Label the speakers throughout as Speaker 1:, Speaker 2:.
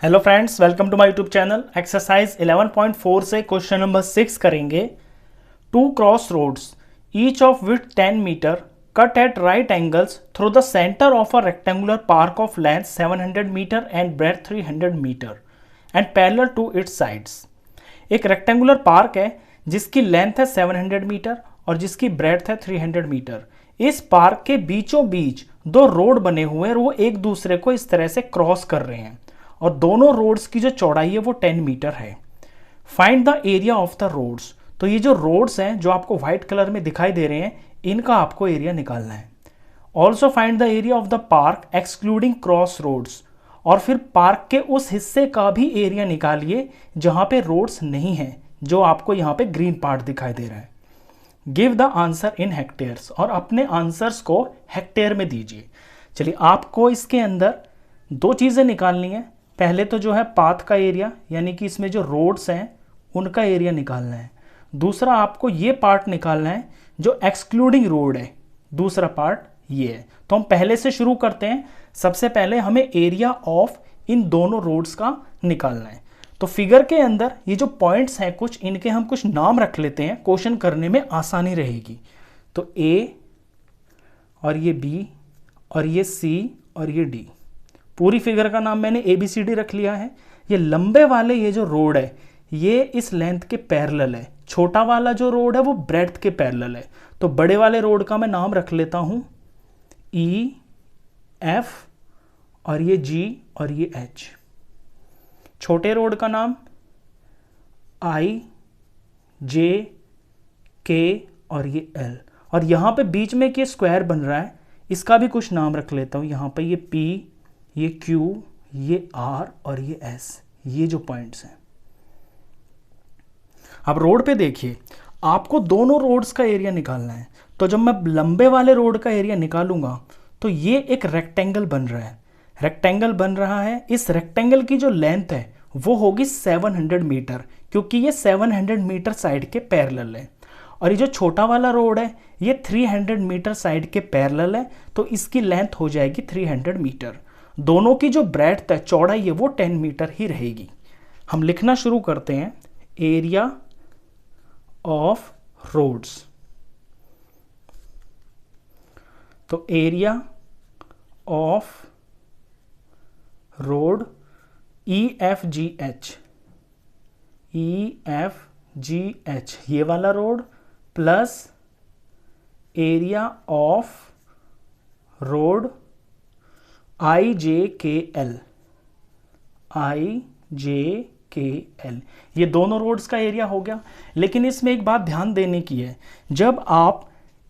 Speaker 1: Hello friends, welcome to my YouTube channel. Exercise 11.4 से question number 6 करेंगे। Two cross roads each of width 10 metre cut at right angles through the centre of a rectangular park of length 700 metre and breadth 300 metre and parallel to its sides. एक rectangular park है जिसकी length है 700 metre और जिसकी breath है 300 metre. इस park के बीचों बीच दो रोड बने हुए हैं और वो एक दूसरे को इस तरह से क्रॉस कर रहे हैं और दोनों रोड्स की जो चौड़ाई है वो 10 मीटर है। Find the area of the roads. तो ये जो रोड्स हैं जो आपको व्हाइट कलर में दिखाई दे रहे हैं, इनका आपको एरिया निकालना है। Also find the area of the park excluding cross roads. और फिर पार्क के उस हिस्से का भी एरिया निकालिए जहां पे रोड्स नहीं है, जो आपको यहाँ पे ग्रीन पार्ट दिखाई दे रहा है। Give the answer in hectares, और अपने आंसर्स को हेक्टेयर में दीजिए। चलिए, आपको इसके अंदर दो चीज़ें निकालनी है। पहले तो जो है पाथ का एरिया, यानी कि इसमें जो रोड्स हैं उनका एरिया निकालना है। दूसरा आपको ये पार्ट निकालना है जो एक्सक्लूडिंग रोड है, दूसरा पार्ट ये है। तो हम पहले से शुरू करते हैं। सबसे पहले हमें एरिया ऑफ इन दोनों रोड्स का निकालना है। तो फिगर के अंदर ये जो पॉइंट्स हैं कुछ, इनके हम कुछ नाम रख लेते हैं, क्वेश्चन करने में आसानी रहेगी। तो ए और ये बी और ये सी और ये डी, पूरी फिगर का नाम मैंने ABCD रख लिया है। ये लंबे वाले ये जो रोड है ये इस लेंथ के पैरेलल है, छोटा वाला जो रोड है वो ब्रेड्थ के पैरेलल है। तो बड़े वाले रोड का मैं नाम रख लेता हूं EF और ये G और ये H। छोटे रोड का नाम I J K और ये L। और यहां पे बीच में एक स्क्वायर बन रहा है, इसका भी कुछ नाम रख लेता हूं। यहां पे ये P, ये Q, ये R और ये S, ये जो पॉइंट्स हैं। अब रोड पे देखिए, आपको दोनों रोड्स का एरिया निकालना है। तो जब मैं लंबे वाले रोड का एरिया निकालूंगा तो ये एक रेक्टेंगल बन रहा है। रेक्टेंगल बन रहा है, इस रेक्टेंगल की जो लेंथ है वो होगी 700 मीटर, क्योंकि ये 700 मीटर साइड के पैरेलल है। और ये जो छोटा वाला रोड है ये 300 मीटर साइड के पैरेलल है, तो इसकी लेंथ हो जाएगी 300 मीटर। दोनों की जो ब्रेड्थ है, चौड़ाई है, वो 10 मीटर ही रहेगी। हम लिखना शुरू करते हैं। Area of roads. तो area of road EFGH, EFGH ये वाला road plus area of road IJKL, IJKL, ये दोनों रोड्स का एरिया हो गया। लेकिन इसमें एक बात ध्यान देने की है, जब आप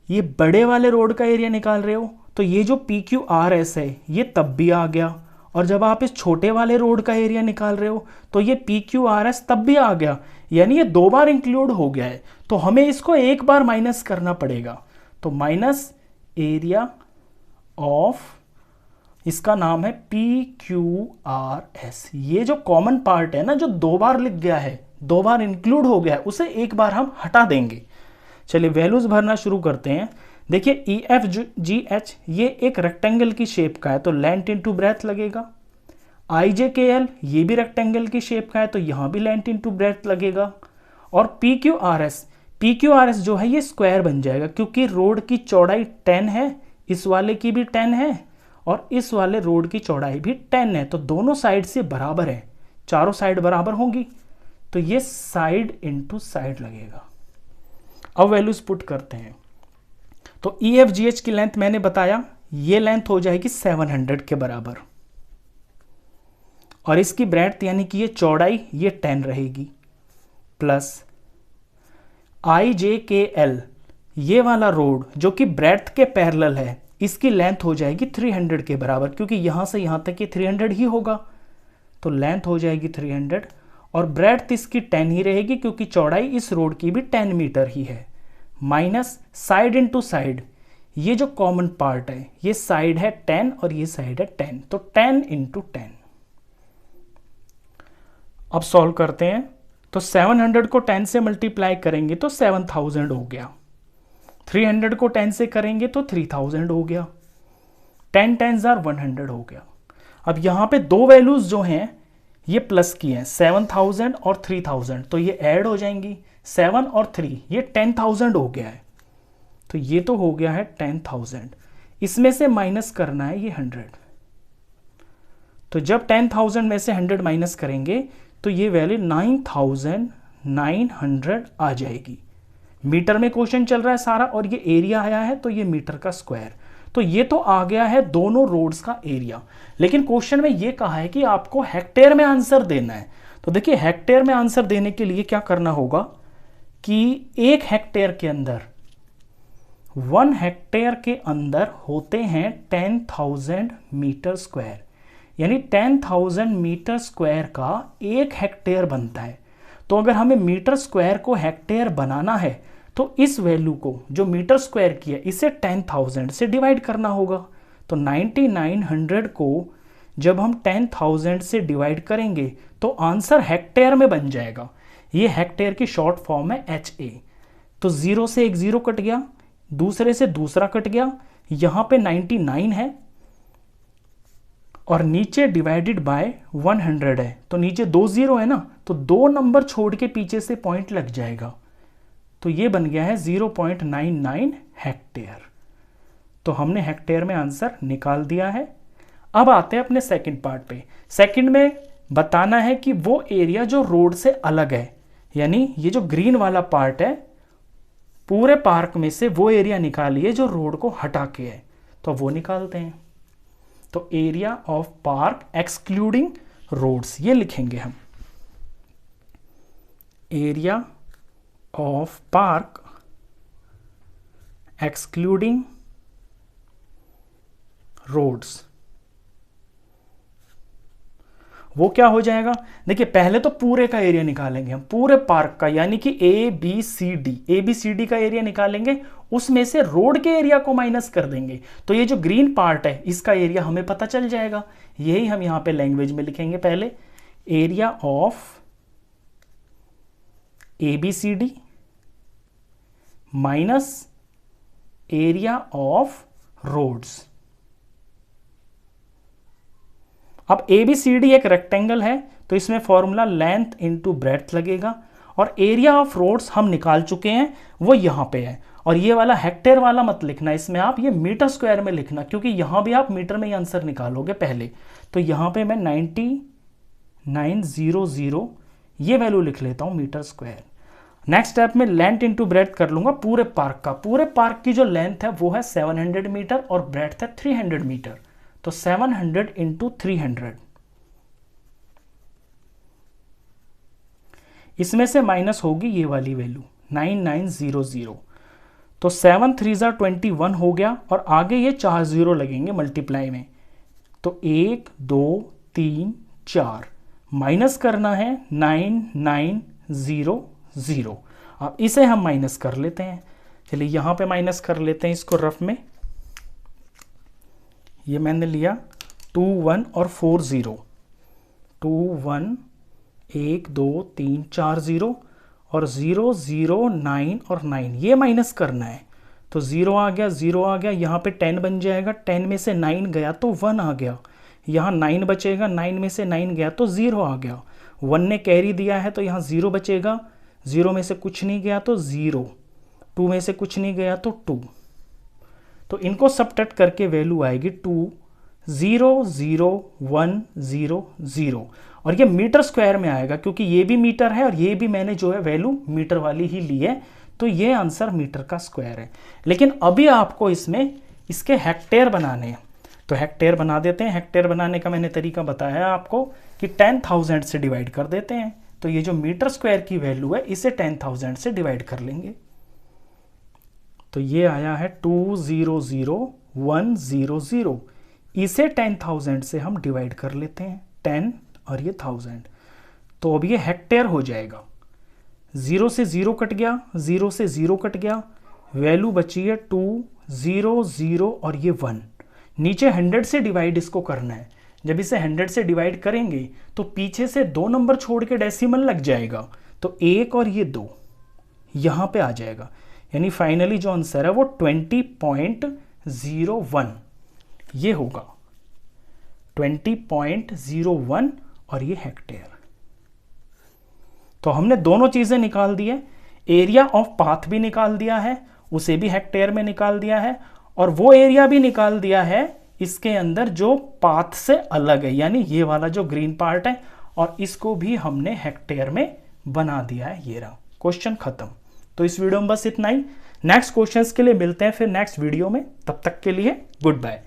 Speaker 1: ये बड़े वाले रोड का एरिया निकाल रहे हो तो ये जो PQRS है ये तब भी आ गया, और जब आप इस छोटे वाले रोड का एरिया निकाल रहे हो तो ये PQRS तब भी आ गया, यानी ये दो बार इंक्लूड हो गया है। तो हमें इसको एक बार माइनस करना पड़ेगा। तो माइनस एरिया ऑफ, इसका नाम है PQRS। ये जो कॉमन पार्ट है ना, जो दो बार लिख गया है, दो बार इंक्लूड हो गया है, उसे एक बार हम हटा देंगे। चलिए वैल्यूज भरना शुरू करते हैं। देखिए EFGH ये एक रेक्टेंगल की शेप का है, तो लेंथ इंटू ब्रेथ लगेगा। IJKL ये भी रेक्टेंगल की शेप का है, तो यहां भी लेंथ इंटू ब्रेथ लगेगा। और PQRS जो है ये स्क्वायर बन जाएगा, क्योंकि रोड की चौड़ाई 10 है, इस वाले की भी 10 है और इस वाले रोड की चौड़ाई भी 10 है। तो दोनों साइड से बराबर है, चारों साइड बराबर होंगी, तो ये साइड इंटू साइड लगेगा। अब वैल्यूज पुट करते हैं। तो EFGH की लेंथ मैंने बताया, ये लेंथ हो जाएगी 700 के बराबर, और इसकी ब्रेड्थ यानी कि ये चौड़ाई ये 10 रहेगी, प्लस IJKL ये वाला रोड जो कि ब्रेड्थ के पैरेलल है, इसकी लेंथ हो जाएगी 300 के बराबर, क्योंकि यहां से यहां तक ये 300 ही होगा, तो लेंथ हो जाएगी 300 और ब्रेड्थ इसकी 10 ही रहेगी, क्योंकि चौड़ाई इस रोड की भी 10 मीटर ही है। माइनस साइड इनटू साइड, ये जो कॉमन पार्ट है ये साइड है 10 और ये साइड है 10, तो 10 इंटू 10। अब सॉल्व करते हैं। तो 700 को 10 से मल्टीप्लाई करेंगे तो 7000 हो गया, 300 को 10 से करेंगे तो 3000 हो गया, 10 10s are 100 हो गया। अब यहाँ पे दो वैल्यूज जो हैं ये प्लस की है 7000 और 3000, तो ये ऐड हो जाएंगी 7 और 3, ये 10,000 हो गया है। तो ये तो हो गया है 10,000, इसमें से माइनस करना है ये 100। तो जब 10,000 में से 100 माइनस करेंगे तो ये वैल्यू 9,900 आ जाएगी। मीटर में क्वेश्चन चल रहा है सारा और ये एरिया आया है तो ये मीटर का स्क्वायर। तो ये तो आ गया है दोनों रोड्स का एरिया। लेकिन क्वेश्चन में ये कहा है कि आपको हेक्टेयर में आंसर देना है। तो देखिए हेक्टेयर में आंसर देने के लिए क्या करना होगा कि 1 हेक्टेयर के अंदर 1 हेक्टेयर के अंदर होते हैं 10,000 मीटर स्क्वायर, यानी 10,000 मीटर स्क्वायर का 1 हेक्टेयर बनता है। तो अगर हमें मीटर स्क्वायर को हेक्टेयर बनाना है तो इस वैल्यू को जो मीटर स्क्वायर की है इसे 10,000 से डिवाइड करना होगा। तो 9,900 को जब हम 10,000 से डिवाइड करेंगे तो आंसर हेक्टेयर में बन जाएगा। ये हेक्टेयर की शॉर्ट फॉर्म है HA। तो 0 से एक 0 कट गया, दूसरे से दूसरा कट गया, यहां पे 99 है और नीचे डिवाइडेड बाय 100 है, तो नीचे 2 0 है ना, तो 2 नंबर छोड़ के पीछे से पॉइंट लग जाएगा। तो ये बन गया है 0.99 हेक्टेयर। तो हमने हेक्टेयर में आंसर निकाल दिया है। अब आते हैं अपने सेकंड पार्ट पे। सेकंड में बताना है कि वो एरिया जो रोड से अलग है, यानी ये जो ग्रीन वाला पार्ट है पूरे पार्क में से वो एरिया निकालिए जो रोड को हटा के है। तो वो निकालते हैं। तो area of park excluding roads ये लिखेंगे हम। Area of park excluding roads, वो क्या हो जाएगा? देखिए पहले तो पूरे का एरिया निकालेंगे हम, पूरे पार्क का, यानी कि ABCD का एरिया निकालेंगे, उसमें से रोड के एरिया को माइनस कर देंगे। तो ये जो ग्रीन पार्ट है इसका एरिया हमें पता चल जाएगा। यही हम यहां पे लैंग्वेज में लिखेंगे। पहले area of ABCD minus area of roads. अब ABCD एक रेक्टेंगल है तो इसमें फॉर्मूला लेंथ इनटू ब्रेड्थ लगेगा, और एरिया ऑफ रोड्स हम निकाल चुके हैं, वो यहां पे है। और ये वाला हेक्टेयर वाला मत लिखना, इसमें आप ये मीटर स्क्वायर में लिखना, क्योंकि यहां भी आप मीटर में ही आंसर निकालोगे पहले। तो यहां पे मैं 9,900 ये वैल्यू लिख लेता हूं मीटर स्क्वायर। नेक्स्ट स्टेप में लेंथ इनटू ब्रेड्थ कर लूंगा पूरे पार्क का। पूरे पार्क की जो लेंथ है वो है 700 मीटर और ब्रेड्थ है 300 मीटर। तो 700 इंटू 300, इसमें से माइनस होगी ये वाली वैल्यू 9,900। तो 7 3 21 हो गया, और आगे ये 4 0 लगेंगे मल्टीप्लाई में। तो 1 2 3 4 माइनस करना है 9,900। अब इसे हम माइनस कर लेते हैं। चलिए यहां पे माइनस कर लेते हैं इसको रफ में। ये मैंने लिया 2 1 और 4 0, 2 1 1 2 3 4 0 और 0 0 9 और 9, ये माइनस करना है। तो 0 आ गया, 0 आ गया, यहाँ पे 10 बन जाएगा, 10 में से 9 गया तो 1 आ गया, यहाँ 9 बचेगा, 9 में से 9 गया तो 0 आ गया, 1 ने कैरी दिया है तो यहाँ 0 बचेगा, 0 में से कुछ नहीं गया तो 0, 2 में से कुछ नहीं गया तो 2। तो इनको सबट्रैक्ट करके वैल्यू आएगी 2 0 0 1 0 0, और ये मीटर स्क्वायर में आएगा क्योंकि ये भी मीटर है और ये भी मैंने जो है वैल्यू मीटर वाली ही ली है। तो ये आंसर मीटर का स्क्वायर है। लेकिन अभी आपको इसमें इसके हेक्टेयर बनाने हैं, तो हेक्टेयर बना देते हैं। हेक्टेयर बनाने का मैंने तरीका बताया आपको कि 10,000 से डिवाइड कर देते हैं। तो ये जो मीटर स्क्वायर की वैल्यू है इसे 10,000 से डिवाइड कर लेंगे। तो ये आया है 200,100, इसे 10,000 से हम डिवाइड कर लेते हैं, 10 और ये 1000। तो अब ये हेक्टेयर हो जाएगा। 0 से 0 कट गया, 0 से 0 कट गया, वैल्यू बची है 2 0 0 और ये 1। नीचे 100 से डिवाइड इसको करना है। जब इसे 100 से डिवाइड करेंगे तो पीछे से 2 नंबर छोड़ के डेसिमल लग जाएगा, तो 1 और ये 2 यहां पे आ जाएगा। यानी फाइनली जो आंसर है वो 20.01 ये होगा, 20.01, और ये हेक्टेयर। तो हमने दोनों चीजें निकाल दी है, एरिया ऑफ पाथ भी निकाल दिया है, उसे भी हेक्टेयर में निकाल दिया है, और वो एरिया भी निकाल दिया है इसके अंदर जो पाथ से अलग है, यानी ये वाला जो ग्रीन पार्ट है, और इसको भी हमने हेक्टेयर में बना दिया है। ये रहा, क्वेश्चन खत्म। तो इस वीडियो में बस इतना ही। नेक्स्ट क्वेश्चंस के लिए मिलते हैं फिर नेक्स्ट वीडियो में, तब तक के लिए गुड बाय।